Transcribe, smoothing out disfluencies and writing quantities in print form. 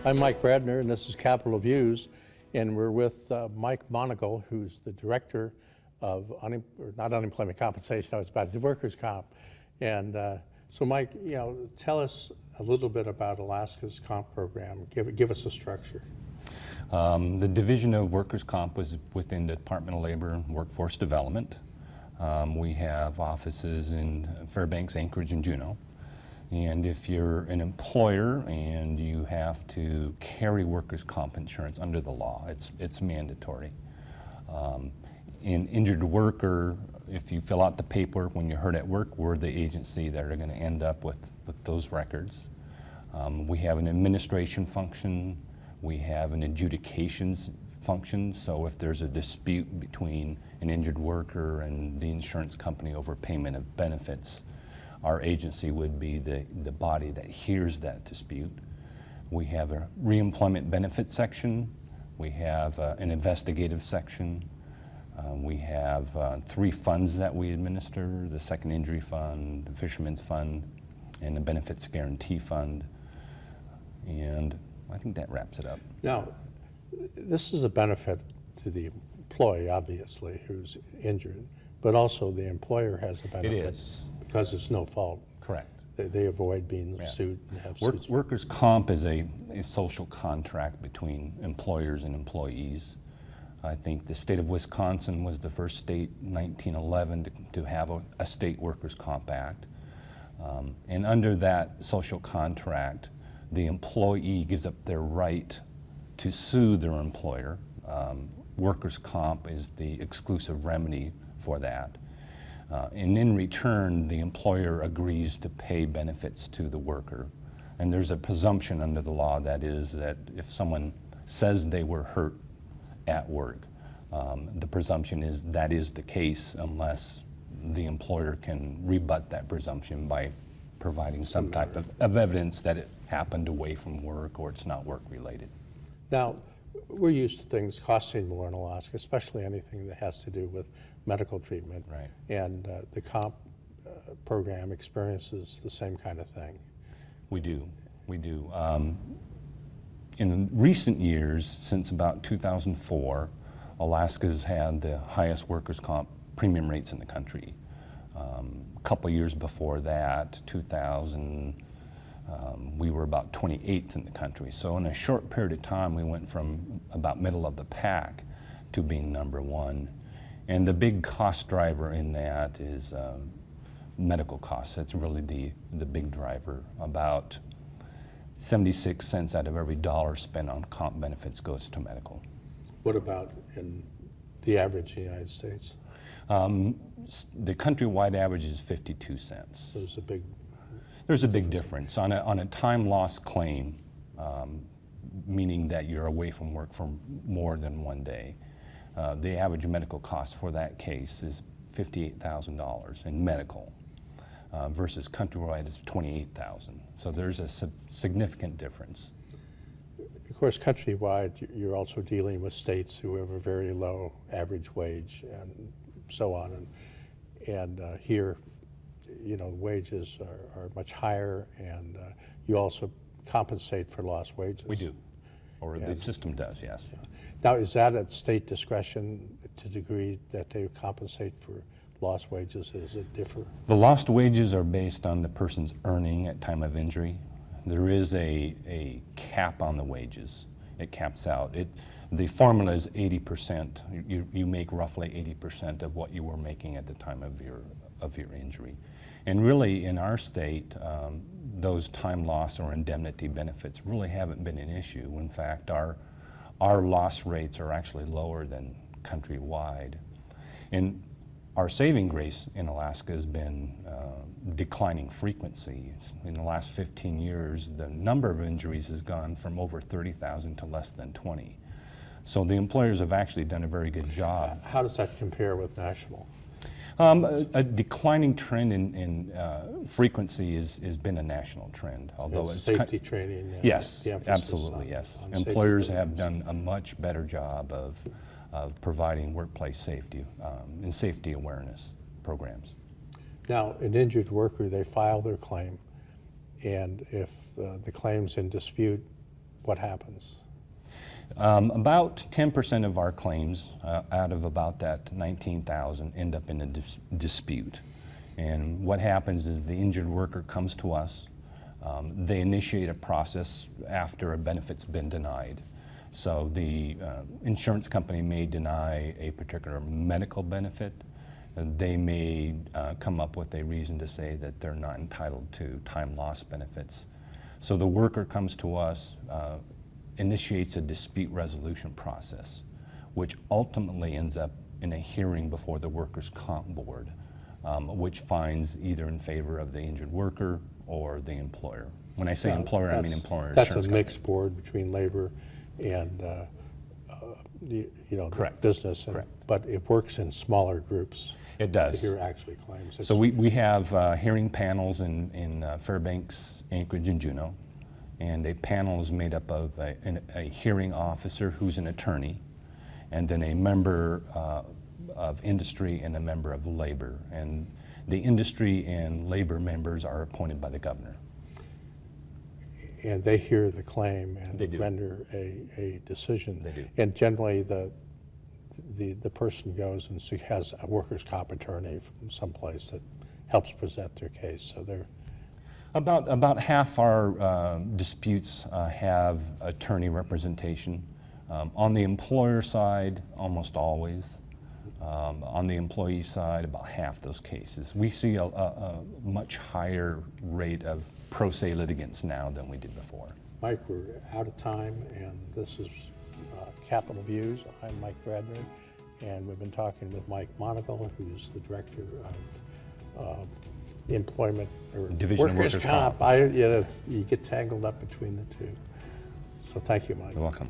I'm Mike Bradner, and this is Capital Views, and we're with Mike Monagle, who's the director of not unemployment compensation. I was about to workers' comp, and so Mike, tell us a little bit about Alaska's comp program. Give us a structure. The Division of Workers' Comp was within the Department of Labor and Workforce Development. We have offices in Fairbanks, Anchorage, and Juneau. And if you're an employer and you have to carry workers' comp insurance under the law, it's mandatory. An injured worker, if you fill out the paperwork when you're hurt at work, we're the agency that are going to end up with those records. We have an administration function. We have an adjudications function. So if there's a dispute between an injured worker and the insurance company over payment of benefits, our agency would be the body that hears that dispute. We have a reemployment benefits section. We have an investigative section. We have 3 funds that we administer: the Second Injury Fund, the Fisherman's Fund, and the Benefits Guarantee Fund. And I think that wraps it up. Now, this is a benefit to the employee, obviously, who's injured, but also the employer has a benefit. It is. Because it's no fault. Correct. They avoid being sued and have suits. Workers' comp is a social contract between employers and employees. I think the state of Wisconsin was the first state in 1911 to have a state workers' comp act. And under that social contract, the employee gives up their right to sue their employer. Workers' comp is the exclusive remedy for that. And in return, the employer agrees to pay benefits to the worker. And there's a presumption under the law that is that if someone says they were hurt at work, the presumption is that is the case unless the employer can rebut that presumption by providing some type of evidence that it happened away from work or it's not work related. Now, we're used to things costing more in Alaska, especially anything that has to do with medical treatment. Right. And the comp program experiences the same kind of thing. We do. In recent years, since about 2004, Alaska's had the highest workers' comp premium rates in the country. A couple years before that, 2000, we were about 28th in the country. So in a short period of time, we went from about middle of the pack to being number 1. And the big cost driver in that is medical costs. That's really the big driver. About 76 cents out of every dollar spent on comp benefits goes to medical. What about in the average in the United States? The countrywide average is 52 cents. So There's a big difference. On a time loss claim, meaning that you're away from work for more than 1 day, the average medical cost for that case is $58,000 in medical versus countrywide is $28,000. So there's a significant difference. Of course, countrywide, you're also dealing with states who have a very low average wage and so on. And here, wages are much higher, and you also compensate for lost wages. We do, or the system does, yes. Yeah. Now, is that at state discretion to the degree that they compensate for lost wages? Does it differ? The lost wages are based on the person's earning at time of injury. There is a cap on the wages. It caps out. The formula is 80%. You make roughly 80% of what you were making at the time of your injury. And really, in our state, those time loss or indemnity benefits really haven't been an issue. In fact, our loss rates are actually lower than countrywide. And our saving grace in Alaska has been declining frequency. In the last 15 years, the number of injuries has gone from over 30,000 to less than 20. So the employers have actually done a very good job. How does that compare with national? A declining trend in frequency has been a national trend. Although it's safety training. Yes, absolutely, yes. Employers have done a much better job of providing workplace safety and safety awareness programs. Now, an injured worker, they file their claim, and if the claim's in dispute, what happens? About 10% of our claims out of about that 19,000 end up in a dispute. And what happens is the injured worker comes to us. They initiate a process after a benefit's been denied. So the insurance company may deny a particular medical benefit. They may come up with a reason to say that they're not entitled to time loss benefits. So the worker comes to us, initiates a dispute resolution process, which ultimately ends up in a hearing before the workers' comp board, which finds either in favor of the injured worker or the employer. When I say employer, I mean employer That's insurance a company. mixed board between labor and the Correct. business, Correct. but it works in smaller groups. It does. To hear actually claims. So we have hearing panels in Fairbanks, Anchorage, and Juneau. And a panel is made up of a hearing officer who's an attorney, and then a member of industry and a member of labor. And the industry and labor members are appointed by the governor. And they hear the claim and They do. render a decision. They do. And generally, the person goes and has a workers' comp attorney from someplace that helps present their case. So they're About half our disputes have attorney representation. On the employer side, almost always. On the employee side, about half those cases. We see a much higher rate of pro se litigants now than we did before. Mike, we're out of time, and this is Capital Views. I'm Mike Bradner, and we've been talking with Mike Monagle, who's the director of employment or Division of workers' Workers' comp. You get tangled up between the two. So thank you, Mike. You're welcome.